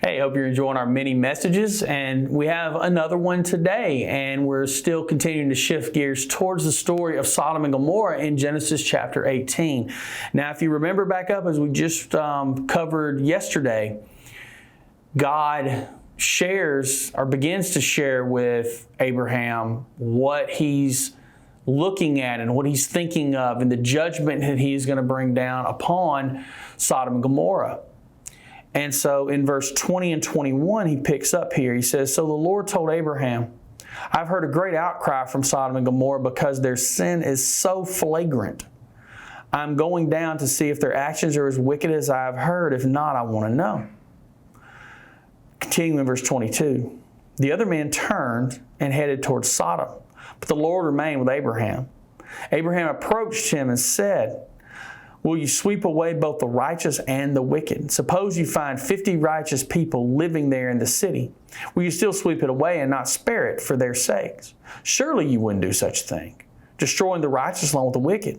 Hey, hope you're enjoying our mini messages, and we have another one today, and we're still continuing to shift gears towards the story of Sodom and Gomorrah in Genesis chapter 18. Now, if you remember back up, as we just covered yesterday, God shares or begins to share with Abraham what he's looking at and what he's thinking of and the judgment that he's going to bring down upon Sodom and Gomorrah. And so in verse 20 and 21, he picks up here. He says, "So the Lord told Abraham, I've heard a great outcry from Sodom and Gomorrah because their sin is so flagrant. I'm going down to see if their actions are as wicked as I have heard. If not, I want to know." Continuing in verse 22, the other men turned and headed towards Sodom, but the Lord remained with Abraham. Abraham approached him and said, "Will you sweep away both the righteous and the wicked? Suppose you find 50 righteous people living there in the city. Will you still sweep it away and not spare it for their sakes? Surely you wouldn't do such a thing, destroying the righteous along with the wicked.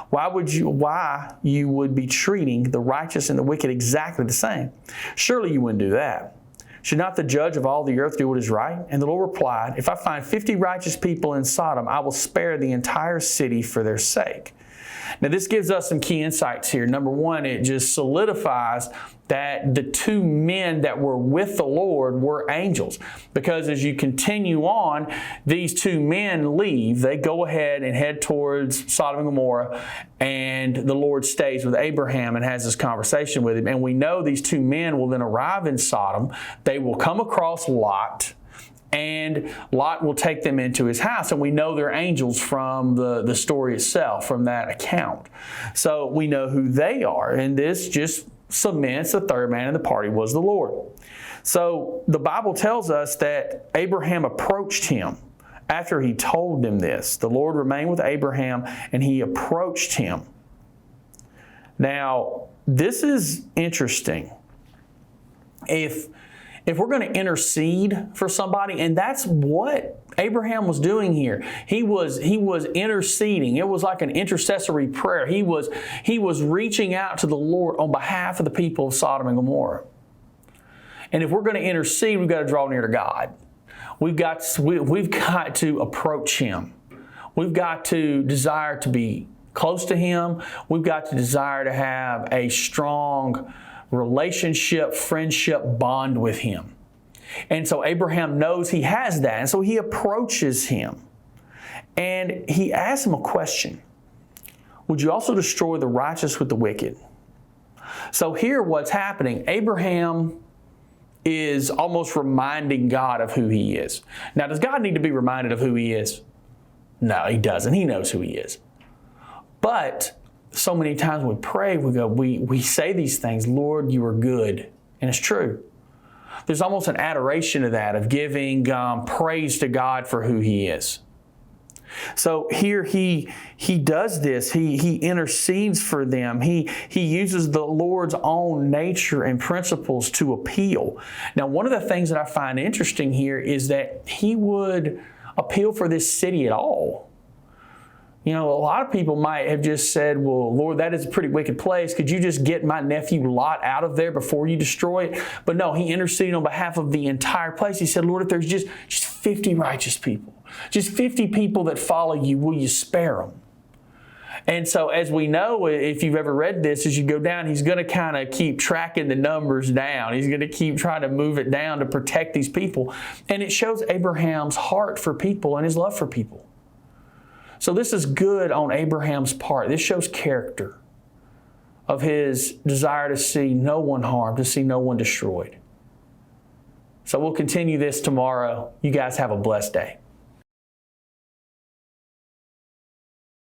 Why you would be treating the righteous and the wicked exactly the same? Surely you wouldn't do that. Should not the judge of all the earth do what is right?" And the Lord replied, "If I find 50 righteous people in Sodom, I will spare the entire city for their sake." Now, this gives us some key insights here. Number one, it just solidifies that the two men that were with the Lord were angels. Because as you continue on, these two men leave. They go ahead and head towards Sodom and Gomorrah, and the Lord stays with Abraham and has this conversation with him. And we know these two men will then arrive in Sodom. They will come across Lot, and Lot will take them into his house. And we know they're angels from the story itself, from that account. So we know who they are. And this just cements the third man in the party was the Lord. So the Bible tells us that Abraham approached him after he told them this. The Lord remained with Abraham and he approached him. Now, this is interesting. If we're going to intercede for somebody, and that's what Abraham was doing here. He was interceding. It was like an intercessory prayer. He was reaching out to the Lord on behalf of the people of Sodom and Gomorrah. And if we're going to intercede, we've got to draw near to God. We've got to approach Him. We've got to desire to be close to Him. We've got to desire to have a strong relationship, friendship bond with Him. And so Abraham knows he has that. And so he approaches him. And he asks him a question. Would you also destroy the righteous with the wicked? So here what's happening, Abraham is almost reminding God of who He is. Now, does God need to be reminded of who He is? No, He doesn't. He knows who He is. But so many times we pray, we say these things, Lord, you are good. And it's true. There's almost an adoration of that, of giving praise to God for who He is. So here he does this. He intercedes for them. He uses the Lord's own nature and principles to appeal. Now, one of the things that I find interesting here is that He would appeal for this city at all. You know, a lot of people might have just said, well, Lord, that is a pretty wicked place. Could you just get my nephew Lot out of there before you destroy it? But no, He interceded on behalf of the entire place. He said, Lord, if there's just 50 righteous people, just 50 people that follow you, will you spare them? And so as we know, if you've ever read this, as you go down, He's going to kind of keep tracking the numbers down. He's going to keep trying to move it down to protect these people. And it shows Abraham's heart for people and his love for people. So this is good on Abraham's part. This shows character of his desire to see no one harmed, to see no one destroyed. So we'll continue this tomorrow. You guys have a blessed day.